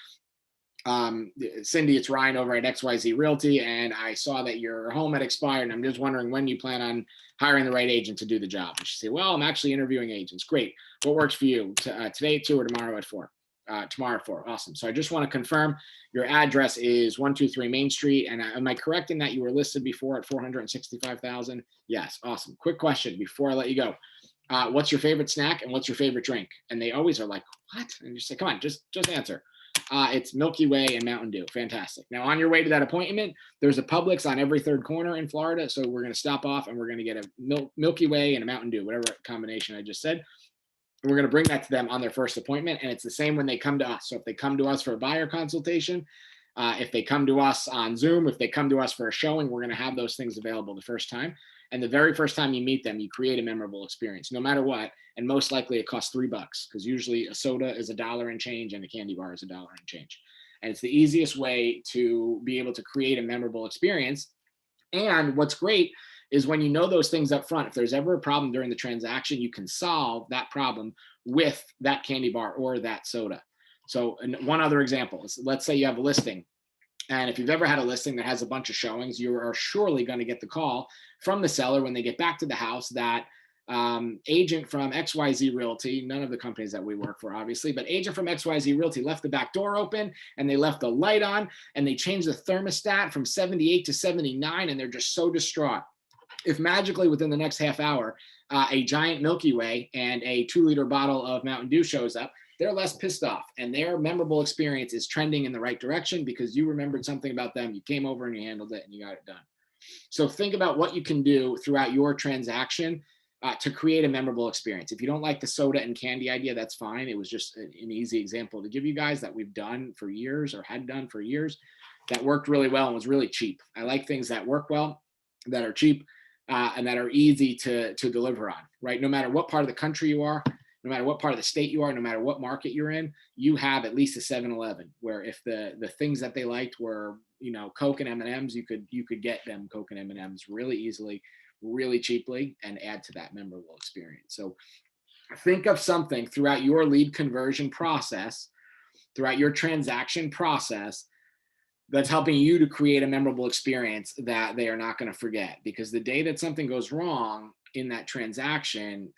Cindy, it's Ryan over at XYZ Realty, and I saw that your home had expired, and I'm just wondering when you plan on hiring the right agent to do the job. And she said, well, I'm actually interviewing agents. Great. What works for you? Today at 2 or tomorrow at 4? Tomorrow at 4. Awesome. So I just want to confirm your address is 123 Main Street. And am I correct in that you were listed before at 465,000? Yes. Awesome. Quick question before I let you go. What's your favorite snack and what's your favorite drink? And they always are like, what? And you say, come on, just answer. It's Milky Way and Mountain Dew. Fantastic. Now, on your way to that appointment, there's a Publix on every third corner in Florida. So we're going to stop off and we're going to get a Milky Way and a Mountain Dew, whatever combination I just said. We're going to bring that to them on their first appointment. And it's the same when they come to us. So if they come to us for a buyer consultation, if they come to us on Zoom, if they come to us for a showing, we're going to have those things available the first time. And the very first time you meet them, you create a memorable experience, no matter what. And most likely it costs $3 because usually a soda is $1 and change and a candy bar is $1 and change. And it's the easiest way to be able to create a memorable experience. And what's great is when you know those things up front, if there's ever a problem during the transaction, you can solve that problem with that candy bar or that soda. So one other example is, let's say you have a listing. And if you've ever had a listing that has a bunch of showings, you are surely going to get the call from the seller when they get back to the house that agent from XYZ Realty, none of the companies that we work for, obviously, but agent from XYZ Realty left the back door open and they left the light on and they changed the thermostat from 78 to 79 and they're just so distraught. If magically within the next half hour, a giant Milky Way and a 2-liter bottle of Mountain Dew shows up, they're less pissed off and their memorable experience is trending in the right direction because you remembered something about them, you came over and you handled it and you got it done. So think about what you can do throughout your transaction to create a memorable experience. If you don't like the soda and candy idea, that's fine. It was just an easy example to give you guys that we've done for years or had done for years that worked really well and was really cheap. I like things that work well, that are cheap, and that are easy to deliver on, right? No matter what part of the country you are, no matter what part of the state you are, no matter what market you're in, you have at least a 7-Eleven where if the things that they liked were, Coke and M&Ms, you could get them Coke and M&Ms really easily, really cheaply, and add to that memorable experience. So think of something throughout your lead conversion process, throughout your transaction process, that's helping you to create a memorable experience that they are not going to forget. Because the day that something goes wrong in that transaction,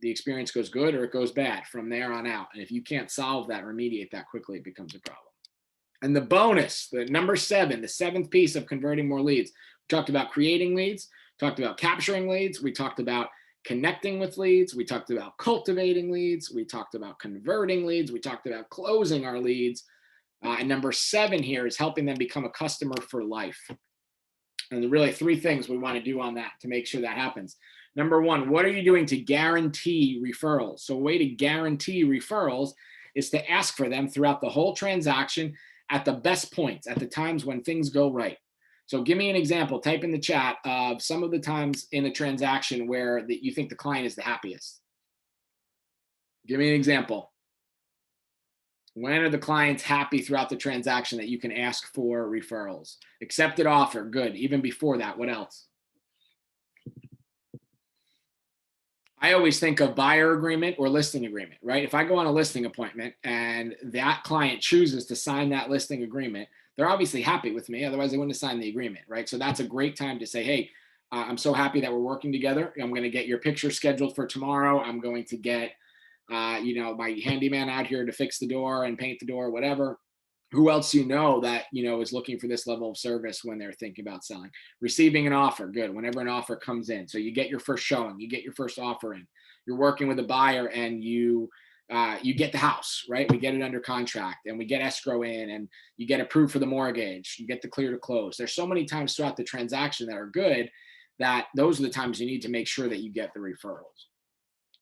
the experience goes good or it goes bad from there on out. And if you can't solve that, remediate that quickly, it becomes a problem. And the bonus, the number 7, the 7th piece of converting more leads. We talked about creating leads, talked about capturing leads. We talked about connecting with leads. We talked about cultivating leads. We talked about converting leads. We talked about closing our leads. And number 7 here is helping them become a customer for life. And really 3 things we want to do on that to make sure that happens. Number 1, what are you doing to guarantee referrals? So a way to guarantee referrals is to ask for them throughout the whole transaction at the best points, at the times when things go right. So give me an example, type in the chat of some of the times in a transaction where you think the client is the happiest. Give me an example. When are the clients happy throughout the transaction that you can ask for referrals? Accepted offer, good. Even before that, what else? I always think of buyer agreement or listing agreement, right? If I go on a listing appointment and that client chooses to sign that listing agreement, they're obviously happy with me. Otherwise, they wouldn't have signed the agreement, right? So that's a great time to say, hey, I'm so happy that we're working together. I'm going to get your picture scheduled for tomorrow. I'm going to get, my handyman out here to fix the door and paint the door, whatever. Who else that, is looking for this level of service when they're thinking about selling? Receiving an offer, good. Whenever an offer comes in. So you get your first showing, you get your first offer in. You're working with a buyer and you get the house, right? We get it under contract and we get escrow in and you get approved for the mortgage. You get the clear to close. There's so many times throughout the transaction that are good that those are the times you need to make sure that you get the referrals.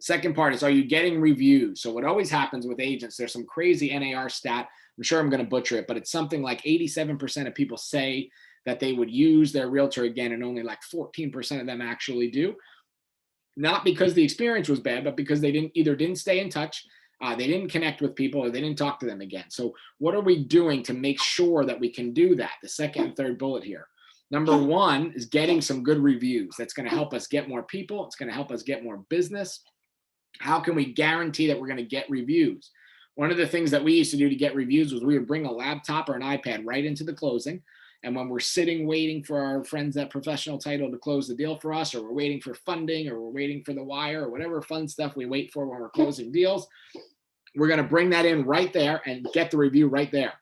Second part is, are you getting reviews? So what always happens with agents, there's some crazy NAR stat. I'm sure I'm going to butcher it, but it's something like 87% of people say that they would use their realtor again, and only like 14% of them actually do. not because the experience was bad, but because they didn't stay in touch, they didn't connect with people, or they didn't talk to them again. So what are we doing to make sure that we can do that? The second and third bullet here. Number one is getting some good reviews. That's going to help us get more people. It's going to help us get more business. How can we guarantee that we're going to get reviews? One of the things that we used to do to get reviews was we would bring a laptop or an iPad right into the closing. And when we're sitting waiting for our friends at Professional Title to close the deal for us, or we're waiting for funding, or we're waiting for the wire, or whatever fun stuff we wait for when we're closing deals, we're going to bring that in right there and get the review right there.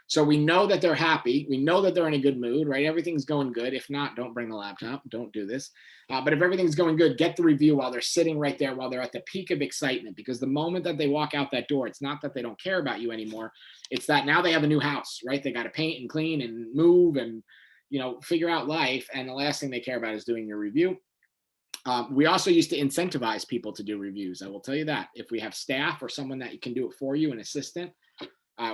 So we know that they're happy. We know that they're in a good mood, right? Everything's going good. If not, don't bring the laptop. Don't do this. But if everything's going good, get the review while they're sitting right there, while they're at the peak of excitement. Because the moment that they walk out that door, it's not that they don't care about you anymore. It's that now they have a new house, right? They got to paint and clean and move and, figure out life. And the last thing they care about is doing your review. We also used to incentivize people to do reviews. I will tell you that. If we have staff or someone that can do it for you, an assistant,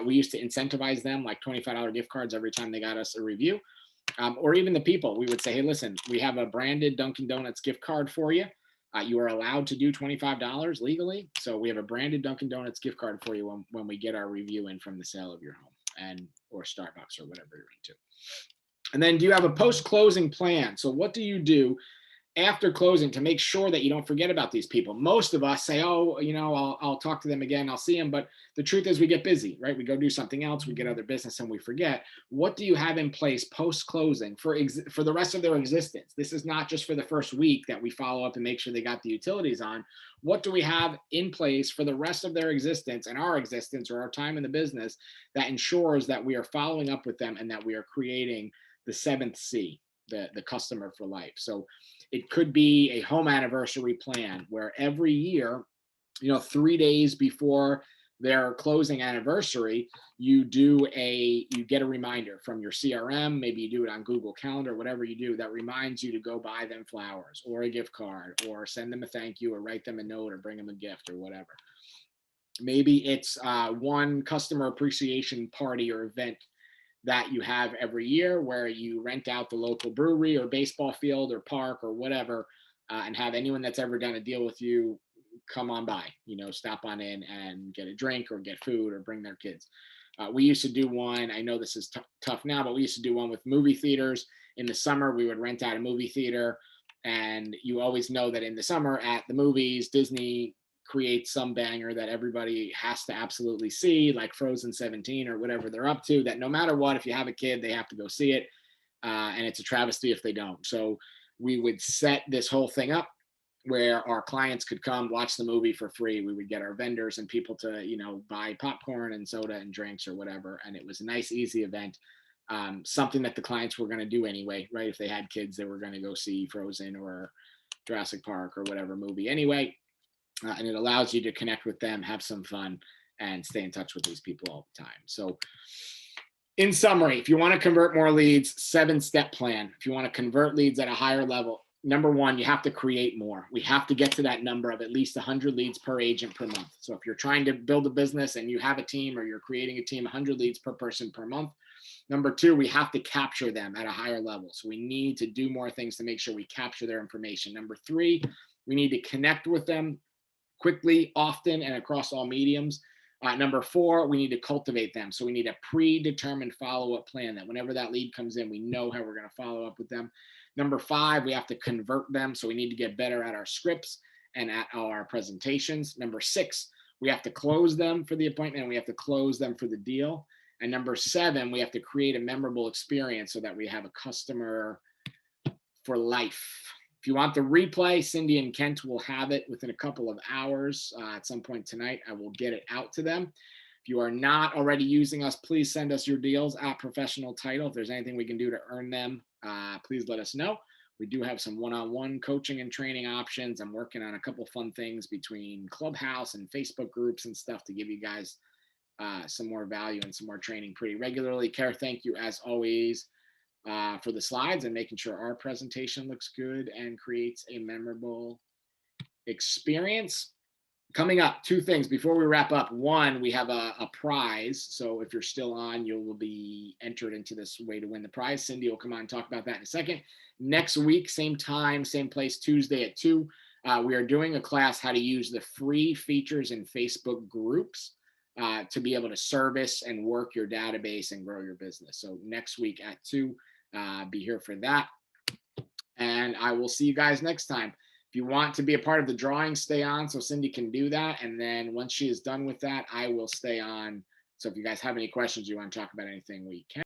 we used to incentivize them like $25 gift cards every time they got us a review. Or even the people, we would say, hey, listen, we have a branded Dunkin' Donuts gift card for you. You are allowed to do $25 legally. So we have a branded Dunkin' Donuts gift card for you when we get our review in from the sale of your home, or Starbucks or whatever you're into. And then do you have a post-closing plan? So what do you do after closing to make sure that you don't forget about these people? Most of us say, oh, I'll talk to them again, I'll see them. But the truth is we get busy, right? We go do something else, we get other business, and we forget. What do you have in place post-closing for the rest of their existence? This is not just for the first week that we follow up and make sure they got the utilities on. What do we have in place for the rest of their existence and our existence, or our time in the business, that ensures that we are following up with them and that we are creating the 7th C, the customer for life? So it could be a home anniversary plan where every year, 3 days before their closing anniversary, you get a reminder from your CRM. Maybe you do it on Google Calendar, whatever you do, that reminds you to go buy them flowers or a gift card, or send them a thank you, or write them a note, or bring them a gift, or whatever. Maybe it's one customer appreciation party or event that you have every year, where you rent out the local brewery or baseball field or park or whatever, and have anyone that's ever done a deal with you come on by, stop on in and get a drink or get food or bring their kids. We used to do one, I know this is tough now, but we used to do one with movie theaters. In the summer, we would rent out a movie theater, and you always know that in the summer at the movies, Disney create some banger that everybody has to absolutely see, like Frozen 17 or whatever they're up to, that no matter what, if you have a kid, they have to go see it. And it's a travesty if they don't. So we would set this whole thing up where our clients could come watch the movie for free. We would get our vendors and people to, buy popcorn and soda and drinks or whatever. And it was a nice, easy event. Something that the clients were going to do anyway, right? If they had kids, they were going to go see Frozen or Jurassic Park or whatever movie anyway. And it allows you to connect with them, have some fun, and stay in touch with these people all the time. So in summary, if you want to convert more leads, 7-step plan. If you want to convert leads at a higher level, number one, you have to create more. We have to get to that number of at least 100 leads per agent per month. So if you're trying to build a business and you have a team, or you're creating a team, 100 leads per person per month. Number two, we have to capture them at a higher level. So we need to do more things to make sure we capture their information. Number three, we need to connect with them quickly, often, and across all mediums. Number four, we need to cultivate them. So we need a predetermined follow-up plan that whenever that lead comes in, we know how we're going to follow up with them. Number five, we have to convert them. So we need to get better at our scripts and at our presentations. Number six, we have to close them for the appointment. We have to close them for the deal. And number seven, we have to create a memorable experience so that we have a customer for life. If you want the replay, Cindy and Kent will have it within a couple of hours. At some point tonight, I will get it out to them. If you are not already using us, please send us your deals at Professional Title. If there's anything we can do to earn them, please let us know. We do have some one-on-one coaching and training options. I'm working on a couple fun things between Clubhouse and Facebook groups and stuff to give you guys some more value and some more training pretty regularly. Kara, thank you as always for the slides and making sure our presentation looks good and creates a memorable experience. Coming up, two things before we wrap up. One, we have a prize. So if you're still on, you will be entered into this way to win the prize. Cindy will come on and talk about that in a second. Next week, same time, same place, Tuesday at 2. We are doing a class how to use the free features in Facebook groups to be able to service and work your database and grow your business. So next week at 2, be here for that. And I will see you guys next time. If you want to be a part of the drawing, stay on so Cindy can do that. And then once she is done with that, I will stay on. So if you guys have any questions, you want to talk about anything, we can.